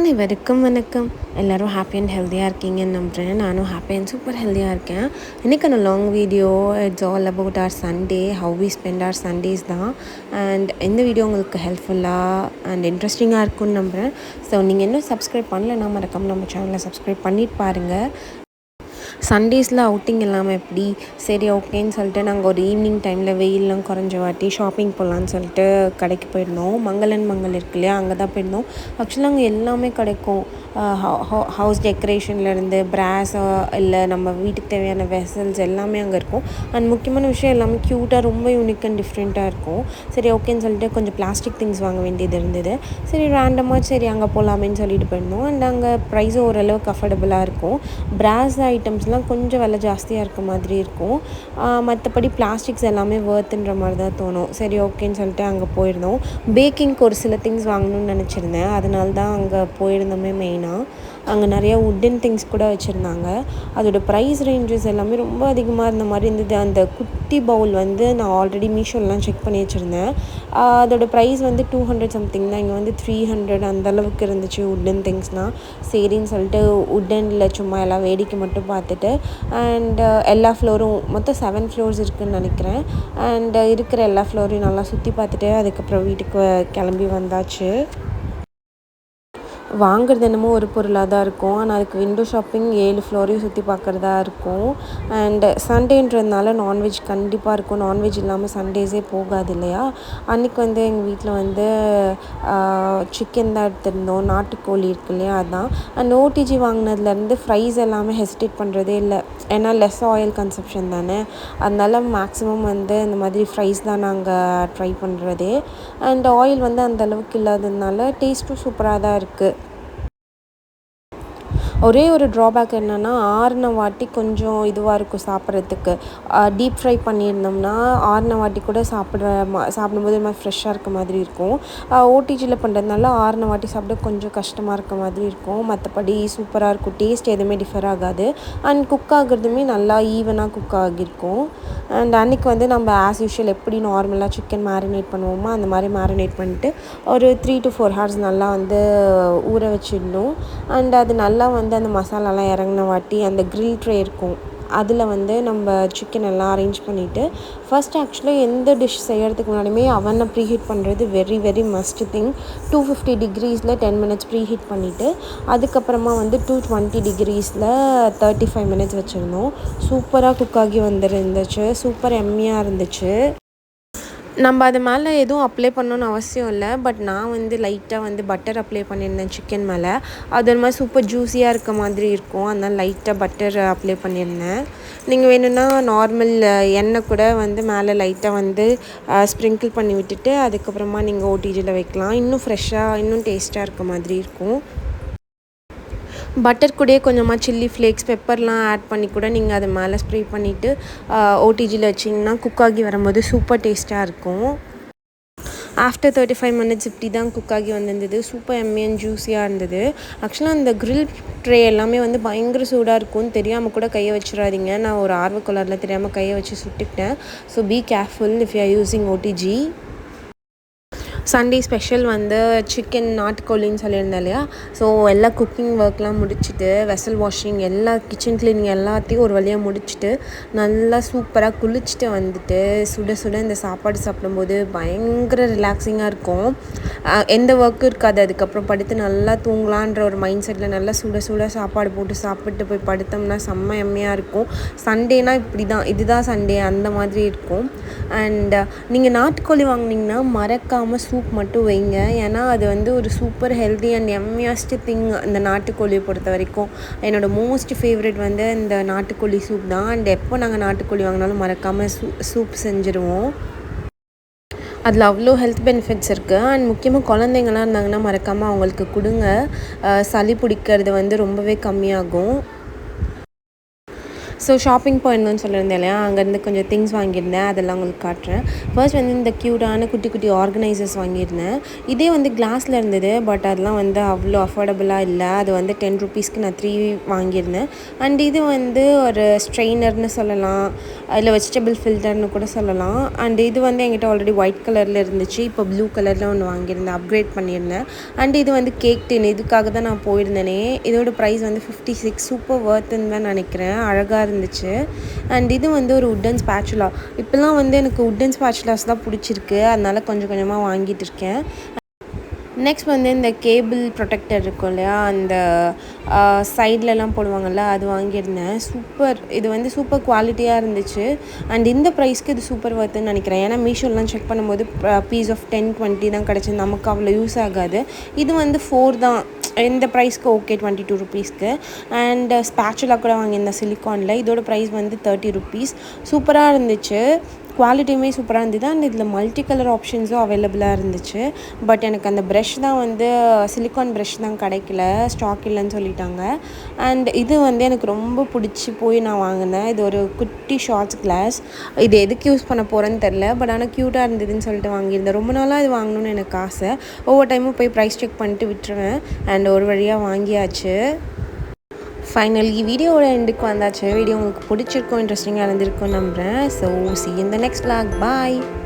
அனைவருக்கும் வணக்கம். எல்லோரும் ஹாப்பி அண்ட் ஹெல்த்தியாக இருக்கீங்கன்னு நம்புகிறேன். நானும் ஹாப்பி அண்ட் சூப்பர் ஹெல்த்தியாக இருக்கேன். இன்றைக்கான long video it's all about our Sunday, how we spend our Sundays தான். அண்ட் இந்த வீடியோ உங்களுக்கு ஹெல்ப்ஃபுல்லாக அண்ட் இன்ட்ரெஸ்டிங்காக இருக்கும்னு நம்புகிறேன். ஸோ நீங்கள் இன்னும் சப்ஸ்கிரைப் பண்ணலைன்னா மறக்காம நம்ம சேனலை சப்ஸ்கிரைப் பண்ணிட்டு பாருங்கள். சண்டேஸில் அவுட்டிங் இல்லாமல் எப்படி சரி ஓகேன்னு சொல்லிட்டு நாங்கள் ஒரு ஈவினிங் டைமில் வெயிலெலாம் குறைஞ்ச வாட்டி ஷாப்பிங் போகலான்னு சொல்லிட்டு கடைக்கு போயிருந்தோம். மங்கள் இருக்கு இல்லையா, அங்கே தான் போயிருந்தோம். ஆக்சுவலாக அங்கே எல்லாமே கிடைக்கும். ஹவுஸ் டெக்கரேஷன்லேருந்து பிராஸ் இல்லை நம்ம வீட்டுக்கு தேவையான வெசல்ஸ் எல்லாமே அங்கே இருக்கும். அண்ட் முக்கியமான விஷயம் எல்லாமே க்யூட்டாக ரொம்ப யூனிக் அண்ட் டிஃப்ரெண்ட்டாக இருக்கும். சரி ஓகேன்னு சொல்லிட்டு கொஞ்சம் பிளாஸ்டிக் திங்ஸ் வாங்க வேண்டியது இருந்தது. சரி ரேண்டமாக சரி அங்கே போகலாமேன்னு சொல்லிட்டு போயிருந்தோம். அண்ட் அங்கே ப்ரைஸும் ஓரளவுக்கு அஃபோர்டபுளாக இருக்கும். பிராஸ் ஐட்டம்ஸ்லாம் கொஞ்சம் விலை ஜாஸ்தியாக இருக்க மாதிரி இருக்கும். மற்றபடி பிளாஸ்டிக்ஸ் எல்லாமே வர்த்துன்ற மாதிரி தான் தோணும். சரி ஓகேன்னு சொல்லிட்டு அங்கே போயிருந்தோம். பேக்கிங்க்கு ஒரு சில திங்ஸ் வாங்கணும்னு நினச்சிருந்தேன். அதனால தான் அங்கே போயிருந்தோமே மெயினாக. அங்கே நிறையா வுட்டன் திங்ஸ் கூட வச்சுருந்தாங்க. அதோடய ப்ரைஸ் ரேஞ்சஸ் எல்லாமே ரொம்ப அதிகமாக இருந்த மாதிரி இருந்தது. அந்த குட்டி பவுல் வந்து நான் ஆல்ரெடி மீஷோலாம் செக் பண்ணி வச்சுருந்தேன். அதோடய ப்ரைஸ் வந்து 200 சம்திங் தான். இங்கே வந்து 300 அந்தளவுக்கு இருந்துச்சு வுட்டன் திங்ஸ்னால். சரின்னு சொல்லிட்டு வுட்டனில் சும்மா எல்லாம் வேடிக்கை மட்டும் பார்த்துட்டு அண்ட் எல்லா ஃப்ளோரும் மொத்தம் 7 ஃப்ளோர்ஸ் இருக்குதுன்னு நினைக்கிறேன். அண்ட் இருக்கிற எல்லா ஃப்ளோரையும் நல்லா சுற்றி பார்த்துட்டு அதுக்கப்புறம் வீட்டுக்கு கிளம்பி வந்தாச்சு. வாங்குறது என்னமோ ஒரு பொருளாக தான் இருக்கும். ஆனால் அதுக்கு விண்டோ ஷாப்பிங் 7 ஃப்ளோரையும் சுற்றி பார்க்குறதா இருக்கும். அண்ட் சண்டேன்றதுனால நான்வெஜ் கண்டிப்பாக இருக்கும். நான்வெஜ் இல்லாமல் சண்டேஸே போகாது இல்லையா. அன்றைக்கி வந்து எங்கள் வீட்டில் வந்து சிக்கன் தான் எடுத்திருந்தோம். நாட்டுக்கோழி இருக்கு இல்லையா, அதுதான். அண்ட் ஓடிஜி வாங்கினதுலேருந்து ஃப்ரைஸ் எல்லாமே ஹெசிடேட் பண்ணுறதே இல்லை. ஏன்னா லெஸ் ஆயில் கன்சப்ஷன் தானே. அதனால மேக்ஸிமம் வந்து இந்த மாதிரி ஃப்ரைஸ் தான் நாங்கள் ட்ரை பண்ணுறதே. அண்ட் ஆயில் வந்து அந்தளவுக்கு இல்லாததுனால டேஸ்ட்டும் சூப்பராக தான் இருக்குது. ஒரே ஒரு ட்ராபேக் என்னென்னா ஆறின வாட்டி கொஞ்சம் இதுவாக இருக்கும் சாப்பிட்றதுக்கு. டீப் ஃப்ரை பண்ணியிருந்தோம்னா ஆறின வாட்டி கூட சாப்பிடும்போது இது மாதிரி ஃப்ரெஷ்ஷாக இருக்க மாதிரி இருக்கும். ஓடிஜியில் பண்ணுறதுனால ஆறின வாட்டி சாப்பிட கொஞ்சம் கஷ்டமாக இருக்க மாதிரி இருக்கும். மற்றபடி சூப்பராக இருக்கும். டேஸ்ட் எதுவுமே டிஃபர் ஆகாது. அண்ட் குக் ஆகுறதுமே நல்லா ஈவனாக குக் ஆகியிருக்கும். அண்ட் அன்றைக்கி வந்து நம்ம ஆஸ் யூஷுவல் எப்படி நார்மலாக சிக்கன் மேரினேட் பண்ணுவோமோ அந்த மாதிரி மேரினேட் பண்ணிட்டு ஒரு 3 to 4 hours நல்லா வந்து ஊற வச்சிடணும். அண்ட் அது நல்லா வந்து அந்த மசாலாலாம் இறங்கின வாட்டி அந்த கிரில் ட்ரே இருக்கும், அதில் வந்து நம்ம சிக்கன் எல்லாம் அரேஞ்ச் பண்ணிவிட்டு ஃபஸ்ட் ஆக்சுவலாக எந்த டிஷ் செய்கிறதுக்கு முன்னாடியுமே அவனை ப்ரீஹீட் பண்ணுறது very very must thing. 250 degreesல 10 minutes preheat பண்ணிவிட்டு அதுக்கப்புறமா வந்து 220 degreesல 35 minutes வச்சுருந்தோம். சூப்பராக குக் ஆகி வந்துருந்துச்சு. சூப்பர் எம்மியாக இருந்துச்சு. நம்ம அது மேலே எதுவும் அப்ளை பண்ணணுன்னு அவசியம் இல்லை. பட் நான் வந்து லைட்டாக வந்து பட்டர் அப்ளை பண்ணியிருந்தேன் சிக்கன் மேலே. அது ஒரு மாதிரி சூப்பர் ஜூஸியாக இருக்க மாதிரி இருக்கும். அதனால் லைட்டாக பட்டர் அப்ளை பண்ணியிருந்தேன். நீங்கள் வேணும்னா நார்மல் எண்ணெய் கூட வந்து மேலே லைட்டாக வந்து ஸ்ப்ரிங்கிள் பண்ணி விட்டுட்டு அதுக்கப்புறமா நீங்கள் ஓடிஜியில் வைக்கலாம். இன்னும் ஃப்ரெஷ்ஷாக இன்னும் டேஸ்ட்டாக இருக்க மாதிரி இருக்கும். பட்டர் கூடயே கொஞ்சமாக சில்லி ஃப்ளேக்ஸ் பெப்பர்லாம் ஆட் பண்ணி கூட நீங்கள் அது மேலே ஸ்ப்ரே பண்ணிவிட்டு ஓடிஜியில் வச்சிங்கன்னா குக் ஆகி வரும்போது சூப்பர் டேஸ்ட்டாக இருக்கும். ஆஃப்டர் 35 minutes இப்படி தான் குக் ஆகி வந்திருந்தது. சூப்பர் எம்மி அண்ட் ஜூஸியாக இருந்தது. ஆக்சுவலாக அந்த கிரில் ட்ரே எல்லாமே வந்து பயங்கர சூடாக இருக்கும்னு தெரியாமல் கூட கையை வச்சிடாதீங்க. நான் ஒரு ஆர்வக்கோளாறில் தெரியாமல் கையை வச்சு சுட்டுக்கிட்டேன். So be careful if you are using OTG. Sunday special வந்து சிக்கன் நாட்டுக்கோழின்னு சொல்லியிருந்தேன் இல்லையா. ஸோ எல்லா குக்கிங் ஒர்க்லாம் முடிச்சுட்டு வெசல் வாஷிங் எல்லா கிச்சன் க்ளீனிங் எல்லாத்தையும் ஒரு வழியாக முடிச்சுட்டு நல்லா சூப்பராக குளிச்சுட்டு வந்துட்டு சுட சுட இந்த சாப்பாடு சாப்பிடும்போது பயங்கர ரிலாக்ஸிங்காக இருக்கும். எந்த ஒர்க்கும் இருக்காது. அதுக்கப்புறம் படுத்து நல்லா தூங்கலான்ற ஒரு மைண்ட் செட்டில் நல்லா சுட சுட சாப்பாடு போட்டு சாப்பிட்டு போய் படுத்தோம்னா செம்ம எம்மையாக இருக்கும். சண்டேனா இப்படி தான், இதுதான் சண்டே அந்த மாதிரி இருக்கும். அண்ட் நீங்கள் நாட்டுக்கோழி வாங்கினீங்கன்னா மறக்காமல் சூப் மட்டும் வைங்க. ஏன்னா அது வந்து ஒரு சூப்பர் ஹெல்தி அண்ட் எம்மியஸ்ட் திங். இந்த நாட்டுக்கோழியை பொறுத்த வரைக்கும் என்னோடய மோஸ்ட் ஃபேவரட் வந்து இந்த நாட்டுக்கோழி சூப் தான். அண்ட் எப்போ நாங்கள் நாட்டுக்கோழி வாங்கினாலும் மறக்காமல் சூப் செஞ்சுருவோம். அதில் அவ்வளோ ஹெல்த் பெனிஃபிட்ஸ் இருக்குது. அண்ட் முக்கியமாக குழந்தைங்களாம் இருந்தாங்கன்னா மறக்காமல் அவங்களுக்கு கொடுங்க. சளி பிடிக்கிறது வந்து ரொம்பவே கம்மியாகும். ஸோ ஷாப்பிங் போயிருந்தோன்னு சொல்லியிருந்தேன் இல்லையா, அங்கேருந்து கொஞ்சம் திங்ஸ் வாங்கியிருந்தேன், அதெல்லாம் உங்களுக்கு காட்டுறேன். ஃபர்ஸ்ட் வந்து இந்த க்யூட்டான குட்டி குட்டி ஆர்கனைசர்ஸ் வாங்கியிருந்தேன். இதே வந்து கிளாஸில் இருந்தது, பட் அதெல்லாம் வந்து அவ்வளோ அஃபோர்டபுளாக இல்லை. அது வந்து 10 ருபீஸ்க்கு நான் 3 வாங்கியிருந்தேன். அண்ட் இது வந்து ஒரு ஸ்ட்ரெயினர்னு சொல்லலாம், இல்லை வெஜிடபிள் ஃபில்டர்னு கூட சொல்லலாம். அண்ட் இது வந்து என்கிட்ட ஆல்ரெடி ஒயிட் கலரில் இருந்துச்சு, இப்போ ப்ளூ கலரில் ஒன்று வாங்கியிருந்தேன், அப்கிரேட் பண்ணியிருந்தேன். அண்ட் இது வந்து கேக் டின், இதுக்காக தான் நான் போயிருந்தேனே. இதோட ப்ரைஸ் வந்து 56, சூப்பர் ஒர்த்துன்னு தான் நினைக்கிறேன், அழகாக இருந்துச்சு. அண்ட் இது வந்து ஒரு உட்டன் ஸ்பேச்சுலா. இப்போலாம் வந்து எனக்கு உட்டன் ஸ்பேச்சுலாஸ் தான் பிடிச்சிருக்கு, அதனால கொஞ்சம் கொஞ்சமாக வாங்கிட்டு இருக்கேன். நெக்ஸ்ட் வந்து இந்த கேபிள் ப்ரொடெக்டர் இருக்கும் இல்லையா, அந்த சைட்லலாம் போடுவாங்கள்ல, அது வாங்கியிருந்தேன். சூப்பர், இது வந்து சூப்பர் குவாலிட்டியாக இருந்துச்சு. அண்ட் இந்த ப்ரைஸ்க்கு இது சூப்பர் ஒர்த்துன்னு நினைக்கிறேன். ஏன்னா மீஷோலாம் செக் பண்ணும்போது பீஸ் ஆஃப் 10-20 தான் கிடச்சி, நமக்கு அவ்வளோ யூஸ் ஆகாது. இது வந்து 4 தான் இந்த ப்ரைஸ்க்கு, ஓகே 22 ருபீஸ்க்கு. அண்ட் ஸ்பேச்சுலா கூட வாங்கியிருந்தேன் சிலிக்கானில், இதோட ப்ரைஸ் வந்து 30 ருபீஸ். சூப்பராக இருந்துச்சு, குவாலிட்டியுமே சூப்பராக இருந்தது. அண்ட் இதில் மல்டி கலர் ஆப்ஷன்ஸும் அவைலபிளாக இருந்துச்சு. பட் எனக்கு அந்த ப்ரஷ் தான் வந்து சிலிக்கான் ப்ரஷ் தான் கிடைக்கல, ஸ்டாக் இல்லைன்னு சொல்லிட்டாங்க. அண்ட் இது வந்து எனக்கு ரொம்ப பிடிச்சி போய் நான் வாங்கினேன். இது ஒரு குட்டி ஷார்ட்ஸ் கிளாஸ். இது எதுக்கு யூஸ் பண்ண போகிறேன்னு தெரில, பட் ஆனால் க்யூட்டாக இருந்ததுன்னு சொல்லிட்டு வாங்கியிருந்தேன். ரொம்ப நாளாக இது வாங்கணும்னு எனக்கு ஆசை. ஒவ்வொரு டைமும் போய் ப்ரைஸ் செக் பண்ணிட்டு விட்டுருவேன். அண்ட் ஒரு வழியாக வாங்கியாச்சு. ஃபைனலி வீடியோவோட எண்டுக்கு வந்தாச்சு. வீடியோ உங்களுக்கு பிடிச்சிருக்கும், இன்ட்ரெஸ்டிங்காக இருந்திருக்கும் நம்புகிறேன். So see you in the next vlog. Bye.